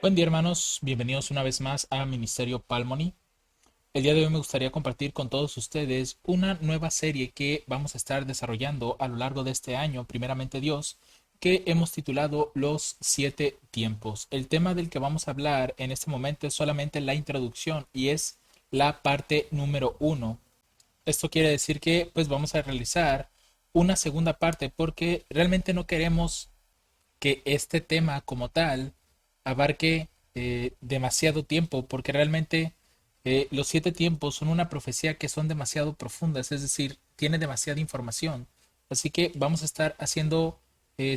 Buen día, hermanos, bienvenidos una vez más a Ministerio Palmoni. El día de hoy me gustaría compartir con todos ustedes una nueva serie que vamos a estar desarrollando a lo largo de este año, primeramente Dios, que hemos titulado Los 7 tiempos. El tema del que vamos a hablar en este momento es solamente la introducción y es la parte número 1. Esto quiere decir que pues vamos a realizar una segunda parte porque realmente no queremos que este tema como tal abarque demasiado tiempo, porque realmente los 7 tiempos son una profecía que son demasiado profundas, es decir, tiene demasiada información. Así que vamos a estar haciendo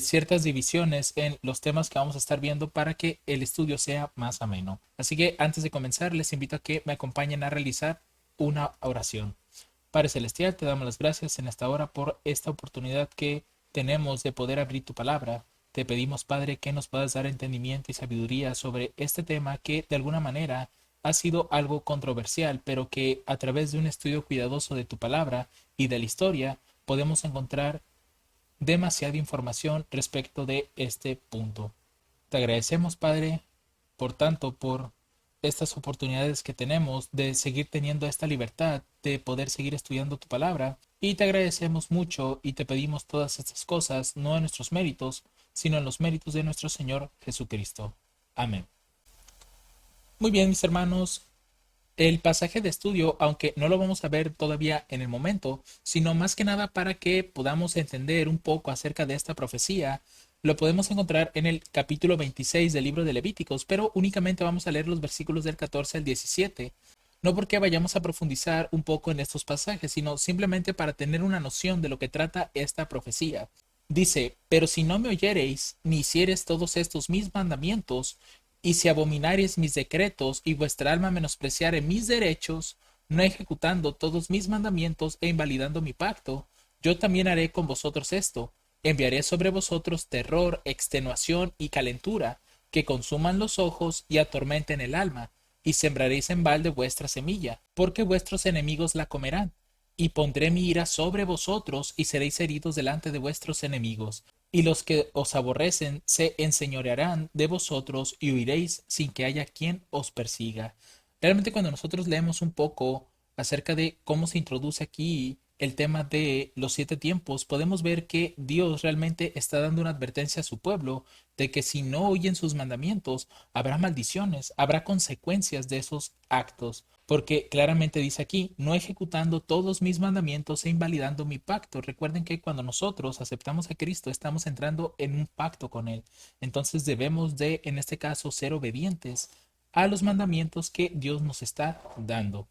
ciertas divisiones en los temas que vamos a estar viendo para que el estudio sea más ameno. Así que antes de comenzar, les invito a que me acompañen a realizar una oración. Padre Celestial, te damos las gracias en esta hora por esta oportunidad que tenemos de poder abrir tu palabra. Te pedimos, Padre, que nos puedas dar entendimiento y sabiduría sobre este tema que de alguna manera ha sido algo controversial, pero que a través de un estudio cuidadoso de tu palabra y de la historia podemos encontrar demasiada información respecto de este punto. Te agradecemos, Padre, por tanto, por estas oportunidades que tenemos de seguir teniendo esta libertad de poder seguir estudiando tu palabra, y te agradecemos mucho y te pedimos todas estas cosas no en nuestros méritos, sino en los méritos de nuestro Señor Jesucristo. Amén. Muy bien, mis hermanos, el pasaje de estudio, aunque no lo vamos a ver todavía en el momento, sino más que nada para que podamos entender un poco acerca de esta profecía, lo podemos encontrar en el capítulo 26 del libro de Levíticos, pero únicamente vamos a leer los versículos del 14 al 17. No porque vayamos a profundizar un poco en estos pasajes, sino simplemente para tener una noción de lo que trata esta profecía. Dice, pero si no me oyereis, ni hiciereis todos estos mis mandamientos, y si abominareis mis decretos, y vuestra alma menospreciare mis derechos, no ejecutando todos mis mandamientos e invalidando mi pacto, yo también haré con vosotros esto. Enviaré sobre vosotros terror, extenuación y calentura, que consuman los ojos y atormenten el alma, y sembraréis en balde vuestra semilla, porque vuestros enemigos la comerán. Y pondré mi ira sobre vosotros, y seréis heridos delante de vuestros enemigos. Y los que os aborrecen se enseñorearán de vosotros, y huiréis sin que haya quien os persiga. Realmente cuando nosotros leemos un poco acerca de cómo se introduce aquí el tema de los 7 tiempos, podemos ver que Dios realmente está dando una advertencia a su pueblo de que si no oyen sus mandamientos, habrá maldiciones, habrá consecuencias de esos actos. Porque claramente dice aquí, no ejecutando todos mis mandamientos e invalidando mi pacto. Recuerden que cuando nosotros aceptamos a Cristo, estamos entrando en un pacto con Él. Entonces debemos de, en este caso, ser obedientes a los mandamientos que Dios nos está dando.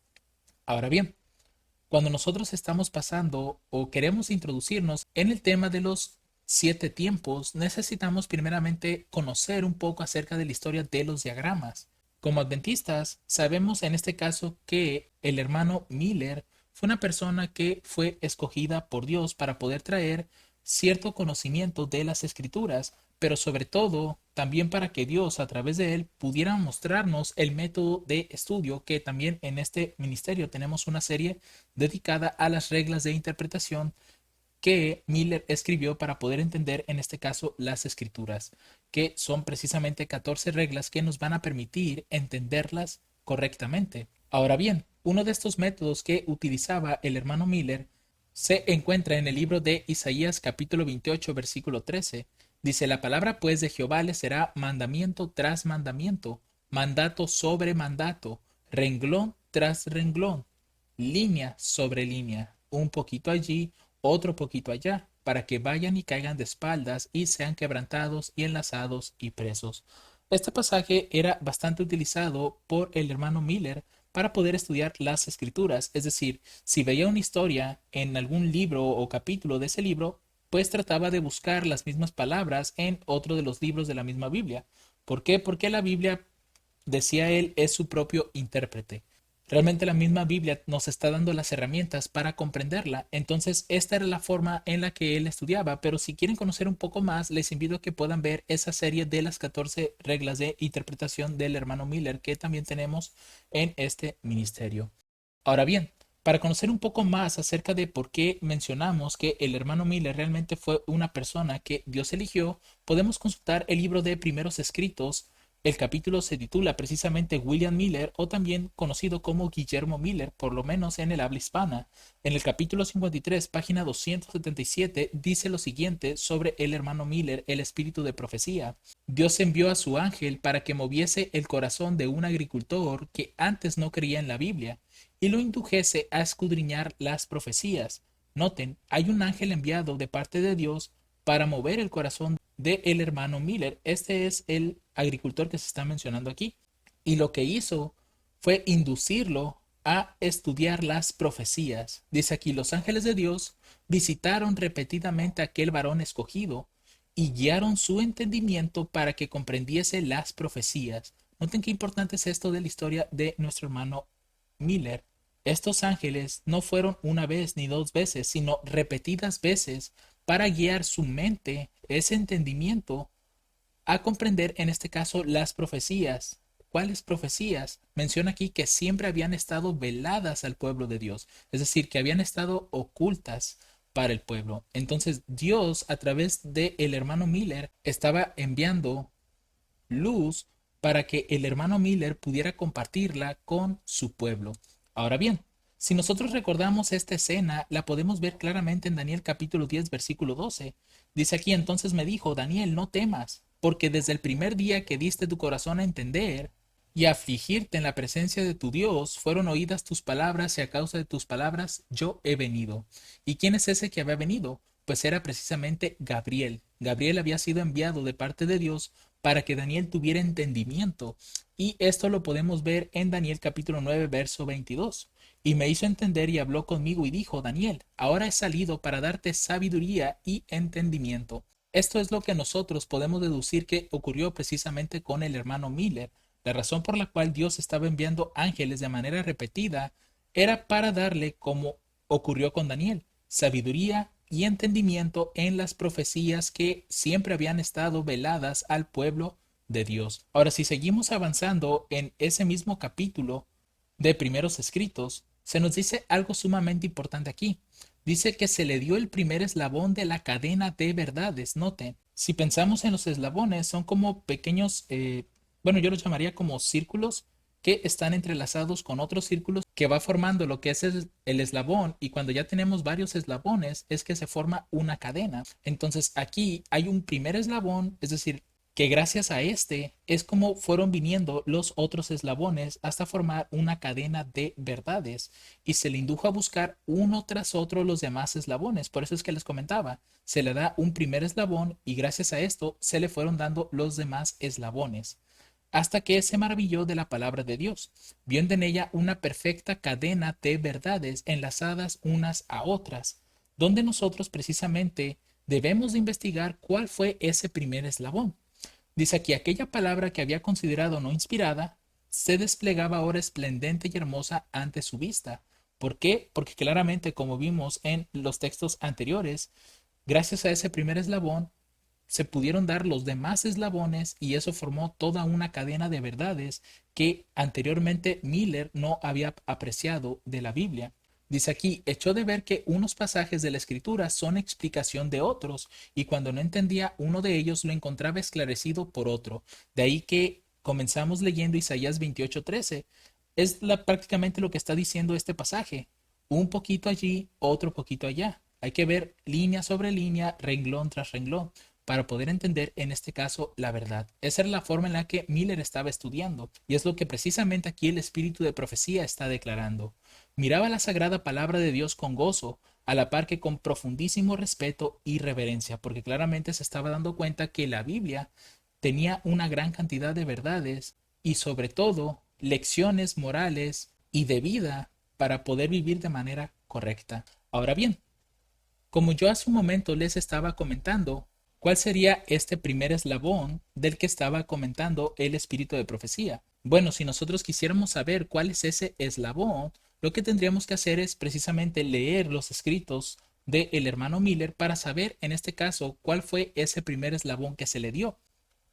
Ahora bien, cuando nosotros estamos pasando o queremos introducirnos en el tema de los 7 tiempos, necesitamos primeramente conocer un poco acerca de la historia de los diagramas. Como adventistas, sabemos en este caso que el hermano Miller fue una persona que fue escogida por Dios para poder traer cierto conocimiento de las escrituras, pero sobre todo también para que Dios a través de él pudiera mostrarnos el método de estudio, que también en este ministerio tenemos una serie dedicada a las reglas de interpretación que Miller escribió para poder entender en este caso las escrituras, que son precisamente 14 reglas que nos van a permitir entenderlas correctamente. Ahora bien, uno de estos métodos que utilizaba el hermano Miller se encuentra en el libro de Isaías capítulo 28 versículo 13. Dice, la palabra pues de Jehová le será mandamiento tras mandamiento, mandato sobre mandato, renglón tras renglón, línea sobre línea, un poquito allí, otro poquito allá, para que vayan y caigan de espaldas y sean quebrantados y enlazados y presos. Este pasaje era bastante utilizado por el hermano Miller para poder estudiar las escrituras, es decir, si veía una historia en algún libro o capítulo de ese libro, pues trataba de buscar las mismas palabras en otro de los libros de la misma Biblia. ¿Por qué? Porque la Biblia, decía él, es su propio intérprete. Realmente la misma Biblia nos está dando las herramientas para comprenderla. Entonces, esta era la forma en la que él estudiaba, pero si quieren conocer un poco más, les invito a que puedan ver esa serie de las 14 reglas de interpretación del hermano Miller que también tenemos en este ministerio. Ahora bien, para conocer un poco más acerca de por qué mencionamos que el hermano Miller realmente fue una persona que Dios eligió, podemos consultar el libro de Primeros Escritos. El capítulo se titula precisamente William Miller o también conocido como Guillermo Miller, por lo menos en el habla hispana. En el capítulo 53, página 277, dice lo siguiente sobre el hermano Miller, el espíritu de profecía. Dios envió a su ángel para que moviese el corazón de un agricultor que antes no creía en la Biblia y lo indujese a escudriñar las profecías. Noten, hay un ángel enviado de parte de Dios para mover el corazón de el hermano Miller. Este es el agricultor que se está mencionando aquí. Y lo que hizo fue inducirlo a estudiar las profecías. Dice aquí, los ángeles de Dios visitaron repetidamente a aquel varón escogido y guiaron su entendimiento para que comprendiese las profecías. Noten qué importante es esto de la historia de nuestro hermano Miller. Estos ángeles no fueron una vez ni dos veces, sino repetidas veces para guiar su mente, ese entendimiento, a comprender en este caso las profecías. ¿Cuáles profecías? Menciona aquí que siempre habían estado veladas al pueblo de Dios, es decir, que habían estado ocultas para el pueblo. Entonces Dios, a través de el hermano Miller, estaba enviando luz para que el hermano Miller pudiera compartirla con su pueblo. Ahora bien, si nosotros recordamos esta escena, la podemos ver claramente en Daniel capítulo 10, versículo 12. Dice aquí, entonces me dijo, Daniel, no temas, porque desde el primer día que diste tu corazón a entender y a afligirte en la presencia de tu Dios, fueron oídas tus palabras y a causa de tus palabras yo he venido. ¿Y quién es ese que había venido? Pues era precisamente Gabriel. Gabriel había sido enviado de parte de Dios para que Daniel tuviera entendimiento. Y esto lo podemos ver en Daniel capítulo 9, verso 22. Y me hizo entender y habló conmigo y dijo, Daniel, ahora he salido para darte sabiduría y entendimiento. Esto es lo que nosotros podemos deducir que ocurrió precisamente con el hermano Miller. La razón por la cual Dios estaba enviando ángeles de manera repetida era para darle, como ocurrió con Daniel, sabiduría y entendimiento en las profecías que siempre habían estado veladas al pueblo de Dios. Ahora, si seguimos avanzando en ese mismo capítulo de Primeros Escritos, se nos dice algo sumamente importante aquí. Dice que se le dio el primer eslabón de la cadena de verdades. Noten, si pensamos en los eslabones, son como pequeños, bueno, yo los llamaría como círculos que están entrelazados con otros círculos que va formando lo que es el eslabón, y cuando ya tenemos varios eslabones es que se forma una cadena. Entonces aquí hay un primer eslabón, es decir, que gracias a este es como fueron viniendo los otros eslabones hasta formar una cadena de verdades y se le indujo a buscar uno tras otro los demás eslabones. Por eso es que les comentaba, se le da un primer eslabón y gracias a esto se le fueron dando los demás eslabones hasta que se maravilló de la palabra de Dios, viendo en ella una perfecta cadena de verdades enlazadas unas a otras, donde nosotros precisamente debemos de investigar cuál fue ese primer eslabón. Dice aquí, aquella palabra que había considerado no inspirada, se desplegaba ahora esplendente y hermosa ante su vista. ¿Por qué? Porque claramente, como vimos en los textos anteriores, gracias a ese primer eslabón, se pudieron dar los demás eslabones y eso formó toda una cadena de verdades que anteriormente Miller no había apreciado de la Biblia. Dice aquí, echó de ver que unos pasajes de la escritura son explicación de otros y cuando no entendía uno de ellos lo encontraba esclarecido por otro. De ahí que comenzamos leyendo Isaías 28:13. Es prácticamente lo que está diciendo este pasaje. Un poquito allí, otro poquito allá. Hay que ver línea sobre línea, renglón tras renglón para poder entender en este caso la verdad. Esa era la forma en la que Miller estaba estudiando y es lo que precisamente aquí el espíritu de profecía está declarando. Miraba la sagrada palabra de Dios con gozo, a la par que con profundísimo respeto y reverencia, porque claramente se estaba dando cuenta que la Biblia tenía una gran cantidad de verdades y sobre todo lecciones morales y de vida para poder vivir de manera correcta. Ahora bien, como yo hace un momento les estaba comentando, ¿cuál sería este primer eslabón del que estaba comentando el espíritu de profecía? Bueno, si nosotros quisiéramos saber cuál es ese eslabón, lo que tendríamos que hacer es precisamente leer los escritos del hermano Miller para saber, en este caso, cuál fue ese primer eslabón que se le dio.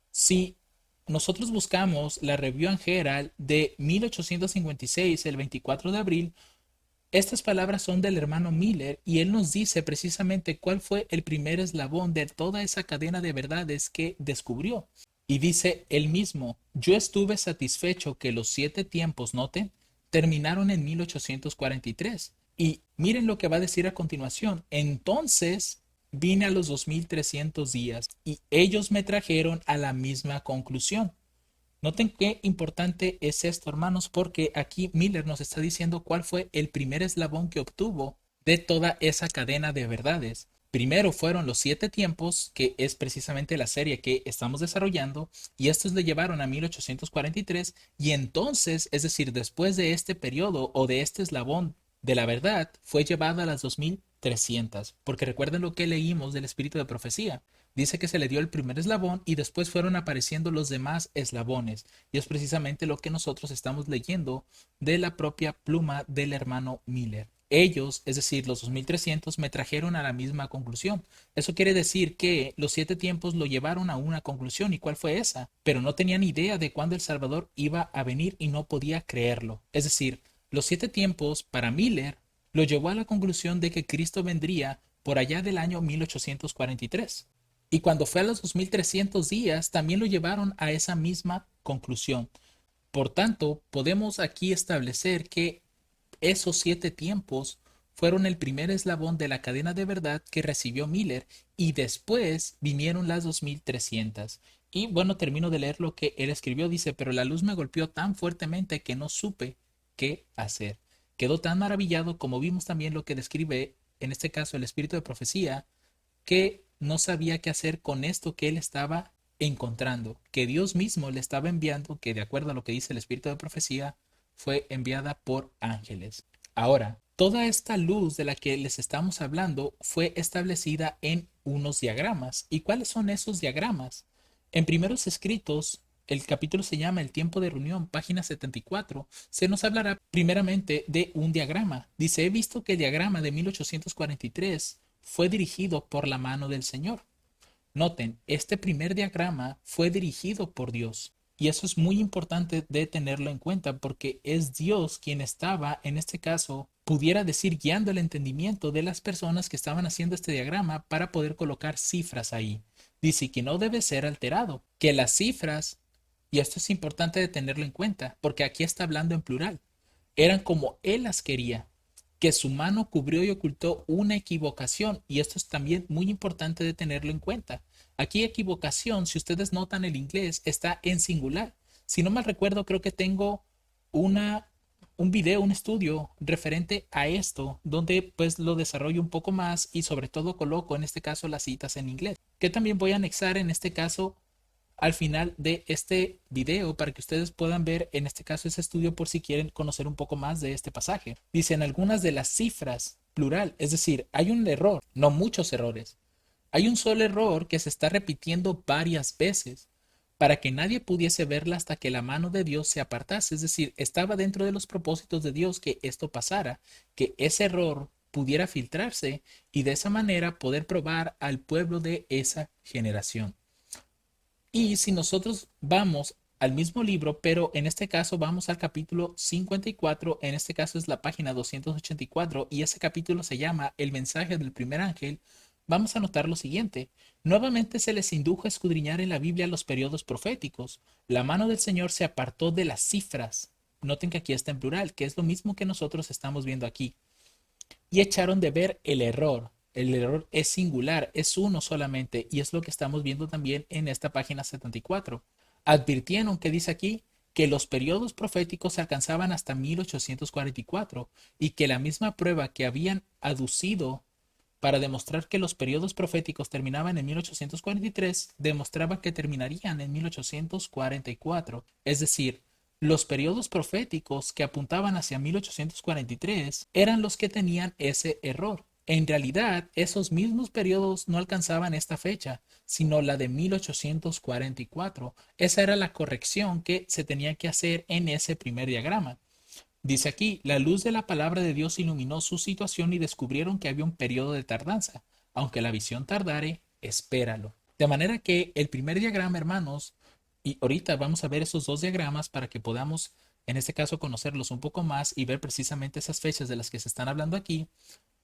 Si nosotros buscamos la Review and Herald de 1856, el 24 de abril, estas palabras son del hermano Miller y él nos dice precisamente cuál fue el primer eslabón de toda esa cadena de verdades que descubrió. Y dice él mismo, yo estuve satisfecho que los 7 tiempos, noten, terminaron en 1843. Y miren lo que va a decir a continuación. Entonces vine a los 2300 días y ellos me trajeron a la misma conclusión. Noten qué importante es esto, hermanos, porque aquí Miller nos está diciendo cuál fue el primer eslabón que obtuvo de toda esa cadena de verdades. Primero fueron los 7 tiempos, que es precisamente la serie que estamos desarrollando, y estos le llevaron a 1843, y entonces, es decir, después de este periodo o de este eslabón de la verdad, fue llevada a las 2300, porque recuerden lo que leímos del espíritu de profecía. Dice que se le dio el primer eslabón y después fueron apareciendo los demás eslabones. Y es precisamente lo que nosotros estamos leyendo de la propia pluma del hermano Miller. Ellos, es decir, los 2300, me trajeron a la misma conclusión. Eso quiere decir que los 7 tiempos lo llevaron a una conclusión. ¿Y cuál fue esa? Pero no tenían idea de cuándo el Salvador iba a venir y no podía creerlo. Es decir, los 7 tiempos para Miller lo llevó a la conclusión de que Cristo vendría por allá del año 1843. Y cuando fue a los 2300 días, también lo llevaron a esa misma conclusión. Por tanto, podemos aquí establecer que esos 7 tiempos fueron el primer eslabón de la cadena de verdad que recibió Miller y después vinieron las 2300. Y bueno, termino de leer lo que él escribió. Dice, pero la luz me golpeó tan fuertemente que no supe qué hacer. Quedó tan maravillado como vimos también lo que describe, en este caso, el espíritu de profecía, que no sabía qué hacer con esto que él estaba encontrando, que Dios mismo le estaba enviando, que de acuerdo a lo que dice el espíritu de profecía, fue enviada por ángeles. Ahora, toda esta luz de la que les estamos hablando fue establecida en unos diagramas. ¿Y cuáles son esos diagramas? En primeros escritos, el capítulo se llama El tiempo de reunión, página 74, se nos hablará primeramente de un diagrama. Dice, he visto que el diagrama de 1843 fue dirigido por la mano del Señor. Noten, este primer diagrama fue dirigido por Dios. Y eso es muy importante de tenerlo en cuenta porque es Dios quien estaba, en este caso, pudiera decir, guiando el entendimiento de las personas que estaban haciendo este diagrama para poder colocar cifras ahí. Dice que no debe ser alterado, que las cifras, y esto es importante de tenerlo en cuenta porque aquí está hablando en plural, eran como Él las quería, que su mano cubrió y ocultó una equivocación, y esto es también muy importante de tenerlo en cuenta. Aquí equivocación, si ustedes notan el inglés, está en singular. Si no mal recuerdo, creo que tengo una, un video, un estudio referente a esto, donde pues lo desarrollo un poco más y sobre todo coloco en este caso las citas en inglés, que también voy a anexar en este caso al final de este video para que ustedes puedan ver en este caso ese estudio por si quieren conocer un poco más de este pasaje. Dicen algunas de las cifras plural, es decir, hay un error, no muchos errores. Hay un solo error que se está repitiendo varias veces para que nadie pudiese verla hasta que la mano de Dios se apartase. Es decir, estaba dentro de los propósitos de Dios que esto pasara, que ese error pudiera filtrarse y de esa manera poder probar al pueblo de esa generación. Y si nosotros vamos al mismo libro, pero en este caso vamos al capítulo 54, en este caso es la página 284, y ese capítulo se llama El mensaje del primer ángel, vamos a notar lo siguiente. Nuevamente se les indujo a escudriñar en la Biblia los periodos proféticos. La mano del Señor se apartó de las cifras. Noten que aquí está en plural, que es lo mismo que nosotros estamos viendo aquí. Y echaron de ver el error. El error es singular, es uno solamente, y es lo que estamos viendo también en esta página 74. Advirtieron, que dice aquí, que los periodos proféticos se alcanzaban hasta 1844 y que la misma prueba que habían aducido para demostrar que los periodos proféticos terminaban en 1843 demostraba que terminarían en 1844. Es decir, los periodos proféticos que apuntaban hacia 1843 eran los que tenían ese error. En realidad, esos mismos periodos no alcanzaban esta fecha, sino la de 1844. Esa era la corrección que se tenía que hacer en ese primer diagrama. Dice aquí, la luz de la palabra de Dios iluminó su situación y descubrieron que había un periodo de tardanza. Aunque la visión tardare, espéralo. De manera que el primer diagrama, hermanos, y ahorita vamos a ver esos dos diagramas para que podamos, en este caso, conocerlos un poco más y ver precisamente esas fechas de las que se están hablando aquí.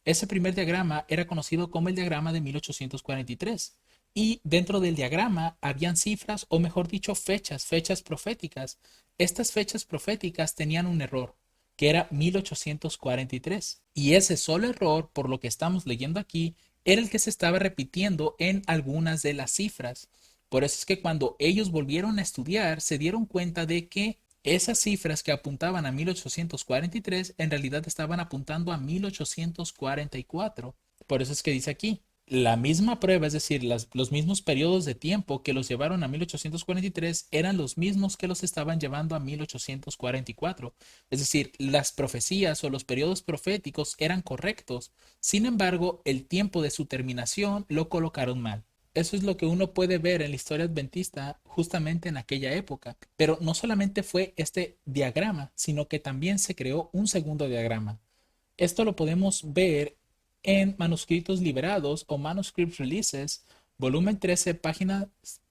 Ese primer diagrama era conocido como el diagrama de 1843 y dentro del diagrama habían cifras o mejor dicho fechas proféticas. Estas fechas proféticas tenían un error que era 1843 y ese solo error, por lo que estamos leyendo aquí, era el que se estaba repitiendo en algunas de las cifras. Por eso es que cuando ellos volvieron a estudiar se dieron cuenta de que esas cifras que apuntaban a 1843 en realidad estaban apuntando a 1844. Por eso es que dice aquí, la misma prueba, es decir, los mismos periodos de tiempo que los llevaron a 1843 eran los mismos que los estaban llevando a 1844. Es decir, las profecías o los periodos proféticos eran correctos. Sin embargo, el tiempo de su terminación lo colocaron mal. Eso es lo que uno puede ver en la historia adventista justamente en aquella época. Pero no solamente fue este diagrama, sino que también se creó un segundo diagrama. Esto lo podemos ver en Manuscritos Liberados o Manuscript Releases, volumen 13, página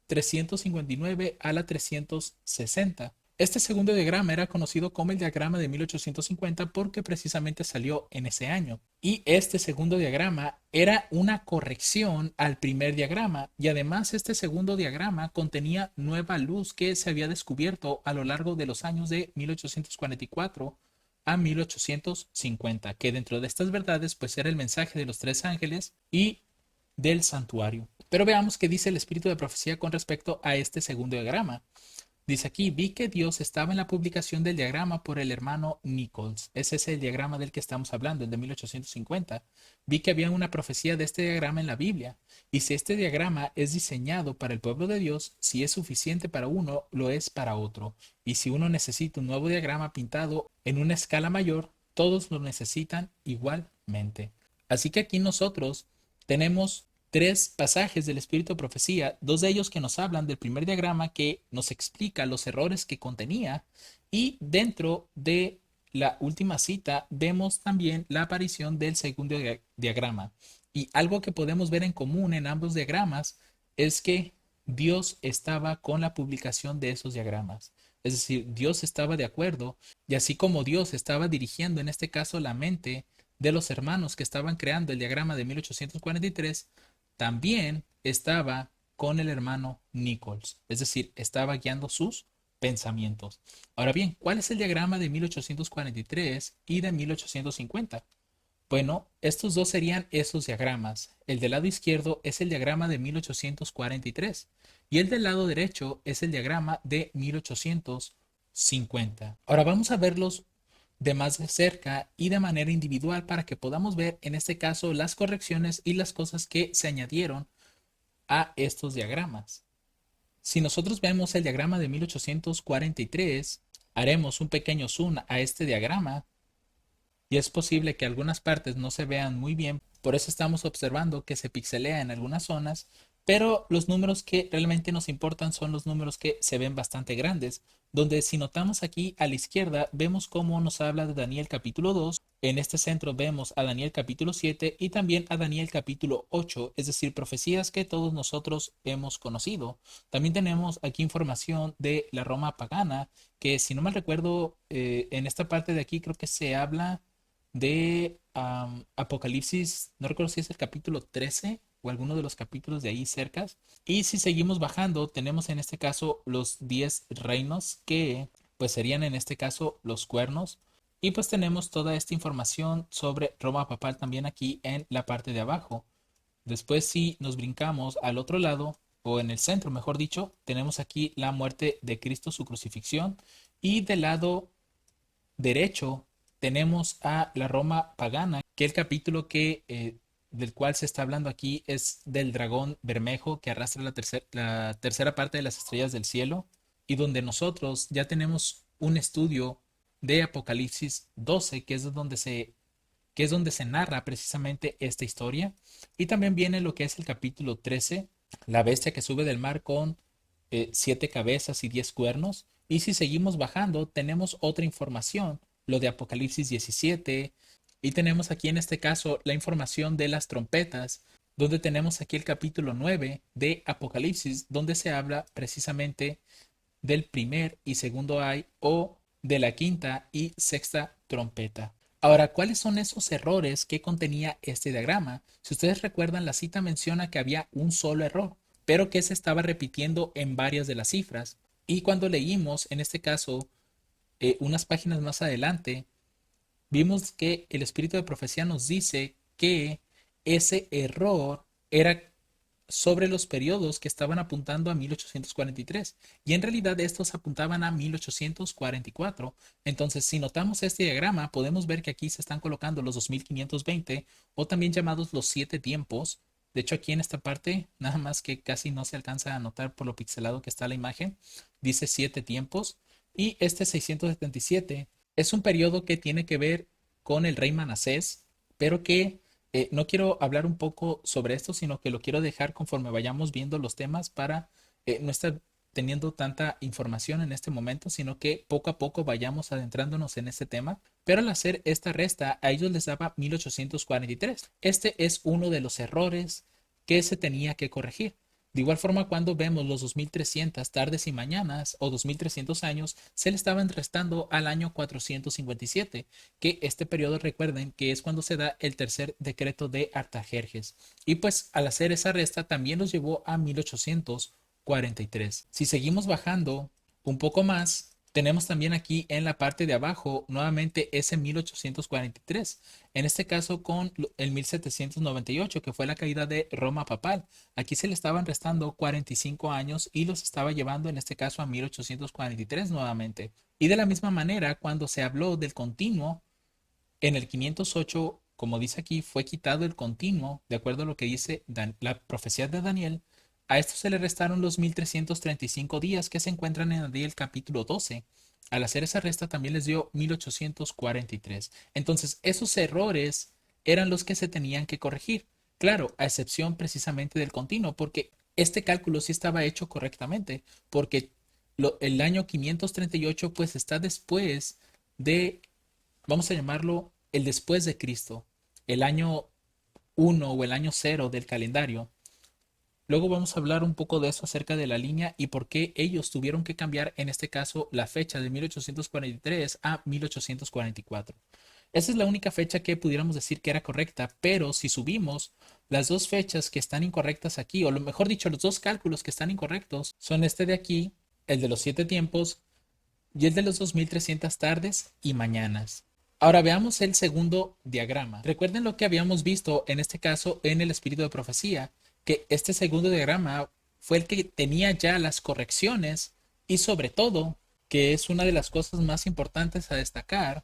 359 a la 360. Este segundo diagrama era conocido como el diagrama de 1850 porque precisamente salió en ese año. Y este segundo diagrama era una corrección al primer diagrama y además este segundo diagrama contenía nueva luz que se había descubierto a lo largo de los años de 1844 a 1850, que dentro de estas verdades pues era el mensaje de los tres ángeles y del santuario. Pero veamos qué dice el espíritu de profecía con respecto a este segundo diagrama. Dice aquí, vi que Dios estaba en la publicación del diagrama por el hermano Nichols. Ese es el diagrama del que estamos hablando, el de 1850. Vi que había una profecía de este diagrama en la Biblia. Y si este diagrama es diseñado para el pueblo de Dios, si es suficiente para uno, lo es para otro. Y si uno necesita un nuevo diagrama pintado en una escala mayor, todos lo necesitan igualmente. Así que aquí nosotros tenemos tres pasajes del Espíritu de Profecía, dos de ellos que nos hablan del primer diagrama que nos explica los errores que contenía y dentro de la última cita vemos también la aparición del segundo diagrama. Y algo que podemos ver en común en ambos diagramas es que Dios estaba con la publicación de esos diagramas. Es decir, Dios estaba de acuerdo y así como Dios estaba dirigiendo en este caso la mente de los hermanos que estaban creando el diagrama de 1843, también estaba con el hermano Nichols, es decir, estaba guiando sus pensamientos. Ahora bien, ¿cuál es el diagrama de 1843 y de 1850? Bueno, estos dos serían esos diagramas. El del lado izquierdo es el diagrama de 1843 y el del lado derecho es el diagrama de 1850. Ahora vamos a verlos de más de cerca y de manera individual para que podamos ver en este caso las correcciones y las cosas que se añadieron a estos diagramas. Si nosotros vemos el diagrama de 1843, haremos un pequeño zoom a este diagrama y es posible que algunas partes no se vean muy bien, por eso estamos observando que se pixelea en algunas zonas, pero los números que realmente nos importan son los números que se ven bastante grandes, donde si notamos aquí a la izquierda vemos cómo nos habla de Daniel capítulo 2, en este centro vemos a Daniel capítulo 7 y también a Daniel capítulo 8, es decir, profecías que todos nosotros hemos conocido. También tenemos aquí información de la Roma pagana, que si no mal recuerdo, en esta parte de aquí creo que se habla de Apocalipsis, no recuerdo si es el capítulo 13 o alguno de los capítulos de ahí cerca. Y si seguimos bajando, tenemos en este caso los 10 reinos que pues serían en este caso los cuernos. Y pues tenemos toda esta información sobre Roma papal también aquí en la parte de abajo. Después si nos brincamos al otro lado, o en el centro mejor dicho, tenemos aquí la muerte de Cristo, su crucifixión. Y del lado derecho tenemos a la Roma pagana, que el capítulo del cual se está hablando aquí es del dragón bermejo que arrastra la tercera parte de las estrellas del cielo y donde nosotros ya tenemos un estudio de Apocalipsis 12, que es donde se que es donde se narra precisamente esta historia. Y también viene lo que es el capítulo 13, la bestia que sube del mar con 7 cabezas y 10 cuernos. Y si seguimos bajando, tenemos otra información, lo de Apocalipsis 17. Y tenemos aquí en este caso la información de las trompetas, donde tenemos aquí el capítulo 9 de Apocalipsis, donde se habla precisamente del primer y segundo ay o de la quinta y sexta trompeta. Ahora, ¿cuáles son esos errores que contenía este diagrama? Si ustedes recuerdan, la cita menciona que había un solo error, pero que se estaba repitiendo en varias de las cifras. Y cuando leímos, en este caso, unas páginas más adelante, vimos que el espíritu de profecía nos dice que ese error era sobre los periodos que estaban apuntando a 1843 y en realidad estos apuntaban a 1844. Entonces, si notamos este diagrama, podemos ver que aquí se están colocando los 2520 o también llamados los 7 tiempos. De hecho, aquí en esta parte, nada más que casi no se alcanza a notar por lo pixelado que está la imagen, dice 7 tiempos. Y este 677 es un periodo que tiene que ver con el rey Manasés, pero que no quiero hablar un poco sobre esto, sino que lo quiero dejar conforme vayamos viendo los temas para no estar teniendo tanta información en este momento, sino que poco a poco vayamos adentrándonos en este tema. Pero al hacer esta resta, a ellos les daba 1843. Este es uno de los errores que se tenía que corregir. De igual forma, cuando vemos los 2300 tardes y mañanas o 2300 años, se le estaban restando al año 457, que este periodo recuerden que es cuando se da el tercer decreto de Artajerjes. Y pues al hacer esa resta también nos llevó a 1843. Si seguimos bajando un poco más, tenemos también aquí en la parte de abajo nuevamente ese 1843, en este caso con el 1798 que fue la caída de Roma papal. Aquí se le estaban restando 45 años y los estaba llevando en este caso a 1843 nuevamente. Y de la misma manera, cuando se habló del continuo, en el 508, como dice aquí, fue quitado el continuo, de acuerdo a lo que dice la profecía de Daniel. A esto se le restaron los 1335 días que se encuentran en Daniel capítulo 12. Al hacer esa resta también les dio 1843. Entonces, esos errores eran los que se tenían que corregir. Claro, a excepción precisamente del continuo, porque este cálculo sí estaba hecho correctamente, porque el año 538 pues está después de, vamos a llamarlo el después de Cristo, el año 1 o el año 0 del calendario. Luego vamos a hablar un poco de eso acerca de la línea y por qué ellos tuvieron que cambiar, en este caso, la fecha de 1843 a 1844. Esa es la única fecha que pudiéramos decir que era correcta, pero si subimos las dos fechas que están incorrectas aquí, o lo mejor dicho, los dos cálculos que están incorrectos, son este de aquí, el de los 7 tiempos, y el de los 2300 tardes y mañanas. Ahora veamos el segundo diagrama. Recuerden lo que habíamos visto en este caso en el espíritu de profecía, que este segundo diagrama fue el que tenía ya las correcciones y sobre todo, que es una de las cosas más importantes a destacar,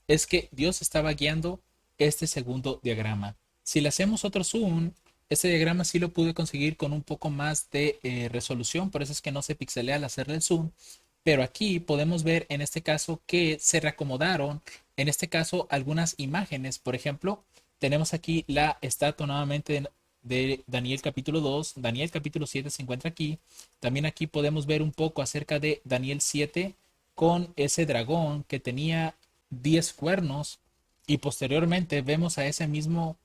es que Dios estaba guiando este segundo diagrama. Si le hacemos otro zoom, este diagrama sí lo pude conseguir con un poco más de resolución, por eso es que no se pixelea al hacerle el zoom, pero aquí podemos ver en este caso que se reacomodaron, en este caso algunas imágenes. Por ejemplo, tenemos aquí la estatua nuevamente de Daniel capítulo 2, Daniel capítulo 7 se encuentra aquí. También aquí podemos ver un poco acerca de Daniel 7 con ese dragón que tenía 10 cuernos y posteriormente vemos a esa misma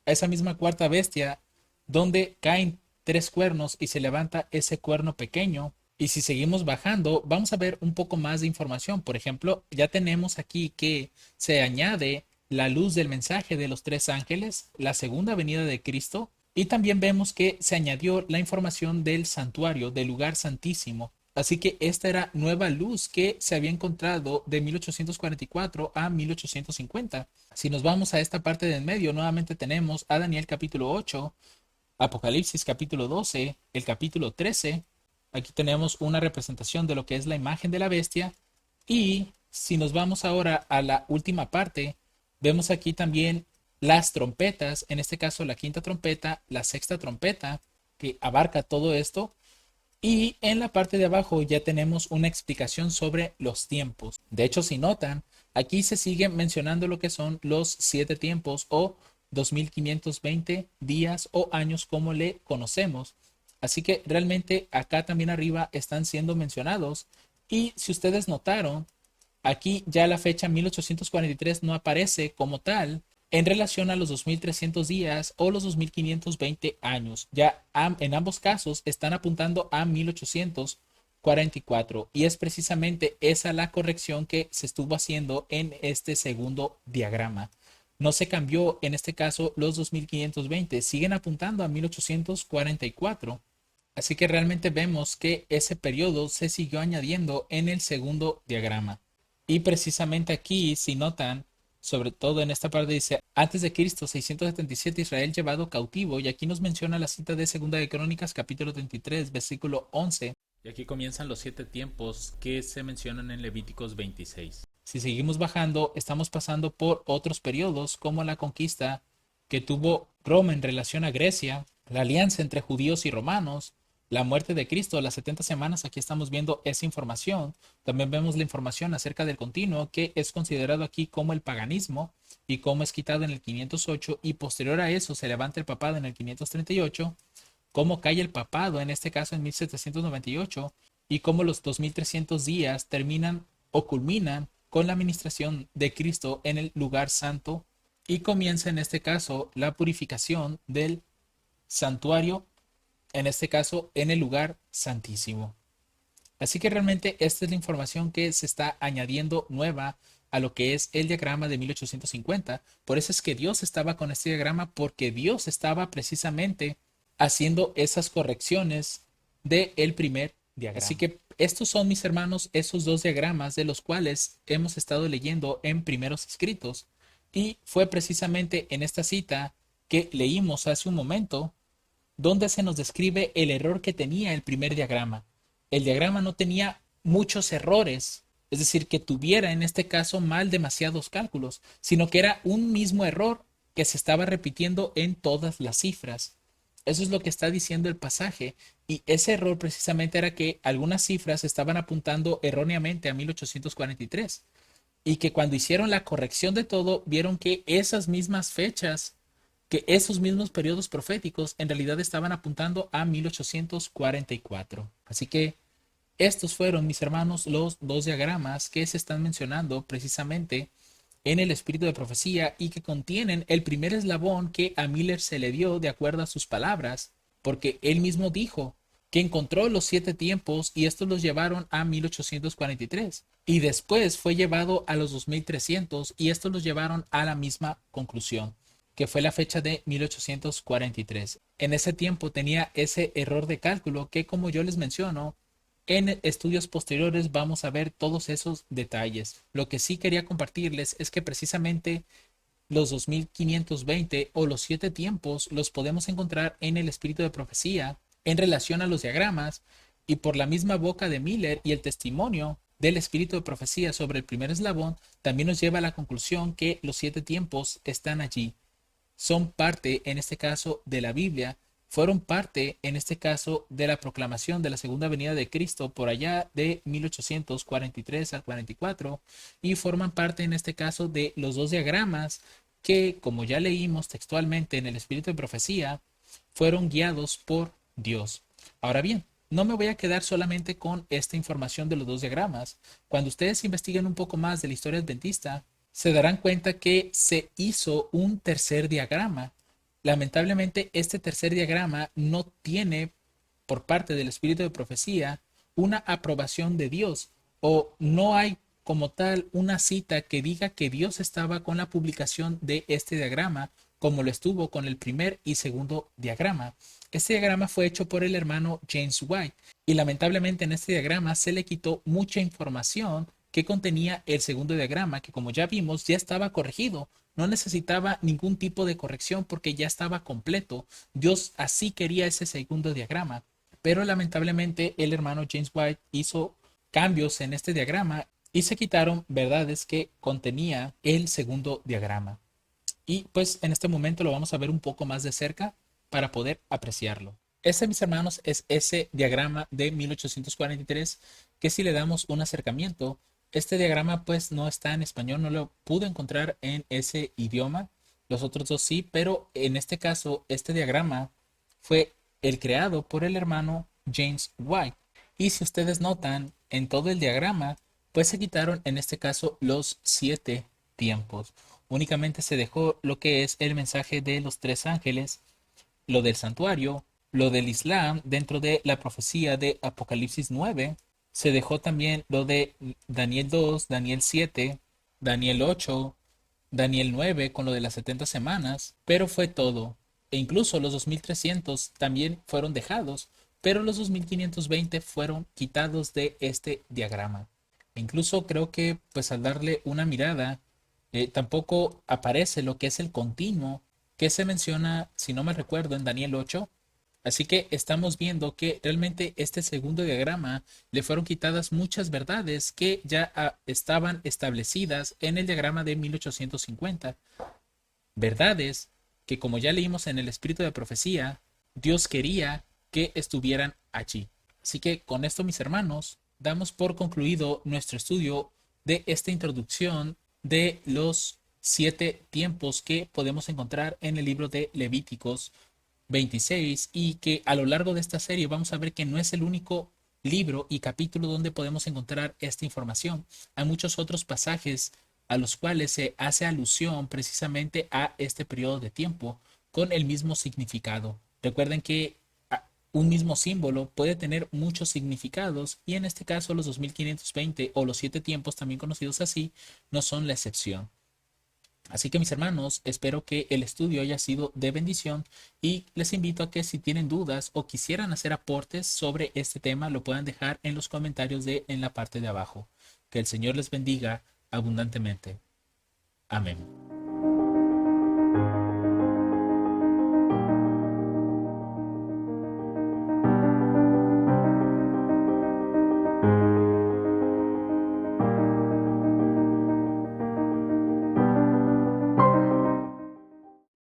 cuarta bestia donde caen 3 cuernos y se levanta ese cuerno pequeño. Y si seguimos bajando, vamos a ver un poco más de información. Por ejemplo, ya tenemos aquí que se añade la luz del mensaje de los 3 ángeles, la segunda venida de Cristo, y también vemos que se añadió la información del santuario, del lugar santísimo. Así que esta era nueva luz que se había encontrado de 1844 a 1850. Si nos vamos a esta parte del medio, nuevamente tenemos a Daniel capítulo 8, Apocalipsis capítulo 12, el capítulo 13. Aquí tenemos una representación de lo que es la imagen de la bestia. Y si nos vamos ahora a la última parte, vemos aquí también las trompetas, en este caso la quinta trompeta, la sexta trompeta, que abarca todo esto. Y en la parte de abajo ya tenemos una explicación sobre los tiempos. De hecho, si notan, Aquí se sigue mencionando lo que son los 7 tiempos o 2520 días o años como le conocemos. Así que realmente acá también arriba están siendo mencionados. Y si ustedes notaron, aquí ya la fecha 1843 no aparece como tal en relación a los 2300 días o los 2520 años. Ya en ambos casos están apuntando a 1844 y es precisamente esa la corrección que se estuvo haciendo en este segundo diagrama. No se cambió en este caso los 2520, siguen apuntando a 1844. Así que realmente vemos que ese periodo se siguió añadiendo en el segundo diagrama. Y precisamente aquí, si notan, sobre todo en esta parte dice, antes de Cristo, 677, Israel llevado cautivo, y aquí nos menciona la cita de Segunda de Crónicas, capítulo 33, versículo 11. Y aquí comienzan los 7 tiempos que se mencionan en Levíticos 26. Si seguimos bajando, estamos pasando por otros periodos, como la conquista que tuvo Roma en relación a Grecia, la alianza entre judíos y romanos, la muerte de Cristo, las 70 semanas, aquí estamos viendo esa información. También vemos la información acerca del continuo, que es considerado aquí como el paganismo y cómo es quitado en el 508 y posterior a eso se levanta el papado en el 538, cómo cae el papado en este caso en 1798 y cómo los 2300 días terminan o culminan con la administración de Cristo en el lugar santo y comienza en este caso la purificación del santuario, en este caso en el lugar santísimo. Así que realmente esta es la información que se está añadiendo nueva a lo que es el diagrama de 1850. Por eso es que Dios estaba con este diagrama, porque Dios estaba precisamente haciendo esas correcciones del primer diagrama. Así que estos son, mis hermanos, esos dos diagramas de los cuales hemos estado leyendo en primeros escritos. Y fue precisamente en esta cita que leímos hace un momento donde se nos describe el error que tenía el primer diagrama. El diagrama no tenía muchos errores, es decir, que tuviera en este caso mal demasiados cálculos, sino que era un mismo error que se estaba repitiendo en todas las cifras. Eso es lo que está diciendo el pasaje, y ese error precisamente era que algunas cifras estaban apuntando erróneamente a 1843 y que cuando hicieron la corrección de todo vieron que esas mismas fechas, que esos mismos periodos proféticos en realidad estaban apuntando a 1844. Así que estos fueron, mis hermanos, los dos diagramas que se están mencionando precisamente en el espíritu de profecía y que contienen el primer eslabón que a Miller se le dio de acuerdo a sus palabras, porque él mismo dijo que encontró los 7 tiempos y estos los llevaron a 1843 y después fue llevado a los 2300 y estos los llevaron a la misma conclusión, que fue la fecha de 1843. En ese tiempo tenía ese error de cálculo que, como yo les menciono, en estudios posteriores vamos a ver todos esos detalles. Lo que sí quería compartirles es que precisamente los 2520 o los 7 tiempos los podemos encontrar en el espíritu de profecía en relación a los diagramas, y por la misma boca de Miller y el testimonio del espíritu de profecía sobre el primer eslabón también nos lleva a la conclusión que los 7 tiempos están allí. Son parte, en este caso, de la Biblia, fueron parte, en este caso, de la proclamación de la segunda venida de Cristo por allá de 1843 al 44 y forman parte, en este caso, de los dos diagramas que, como ya leímos textualmente en el espíritu de profecía, fueron guiados por Dios. Ahora bien, no me voy a quedar solamente con esta información de los dos diagramas. Cuando ustedes investiguen un poco más de la historia adventista, se darán cuenta que se hizo un tercer diagrama. Lamentablemente, este tercer diagrama no tiene, por parte del espíritu de profecía, una aprobación de Dios, o no hay como tal una cita que diga que Dios estaba con la publicación de este diagrama, como lo estuvo con el primer y segundo diagrama. Este diagrama fue hecho por el hermano James White y lamentablemente en este diagrama se le quitó mucha información que contenía el segundo diagrama, que como ya vimos ya estaba corregido, no necesitaba ningún tipo de corrección porque ya estaba completo. Dios así quería ese segundo diagrama, pero lamentablemente el hermano James White hizo cambios en este diagrama y se quitaron verdades que contenía el segundo diagrama. Y pues en este momento lo vamos a ver un poco más de cerca para poder apreciarlo. Ese, mis hermanos, es ese diagrama de 1843 que si le damos un acercamiento, Este diagrama pues no está en español, no lo pude encontrar en ese idioma. Los otros dos sí, pero en este caso este diagrama fue el creado por el hermano James White. Y si ustedes notan, en todo el diagrama pues se quitaron en este caso los 7 tiempos. Únicamente se dejó lo que es el mensaje de los 3 ángeles, lo del santuario, lo del Islam dentro de la profecía de Apocalipsis 9. Se dejó también lo de Daniel 2, Daniel 7, Daniel 8, Daniel 9 con lo de las 70 semanas, pero fue todo. E incluso los 2300 también fueron dejados, pero los 2520 fueron quitados de este diagrama. E incluso creo que pues al darle una mirada, tampoco aparece lo que es el continuo que se menciona, si no me recuerdo, en Daniel 8. Así que estamos viendo que realmente este segundo diagrama le fueron quitadas muchas verdades que ya estaban establecidas en el diagrama de 1850. Verdades que, como ya leímos en el espíritu de profecía, Dios quería que estuvieran allí. Así que con esto, mis hermanos, damos por concluido nuestro estudio de esta introducción de los 7 tiempos que podemos encontrar en el libro de Levíticos 26, y que a lo largo de esta serie vamos a ver que no es el único libro y capítulo donde podemos encontrar esta información. Hay muchos otros pasajes a los cuales se hace alusión precisamente a este periodo de tiempo con el mismo significado. Recuerden que un mismo símbolo puede tener muchos significados, y en este caso los 2520 o los 7 tiempos, también conocidos así, no son la excepción. Así que mis hermanos, espero que el estudio haya sido de bendición, y les invito a que si tienen dudas o quisieran hacer aportes sobre este tema, lo puedan dejar en los comentarios en la parte de abajo. Que el Señor les bendiga abundantemente. Amén.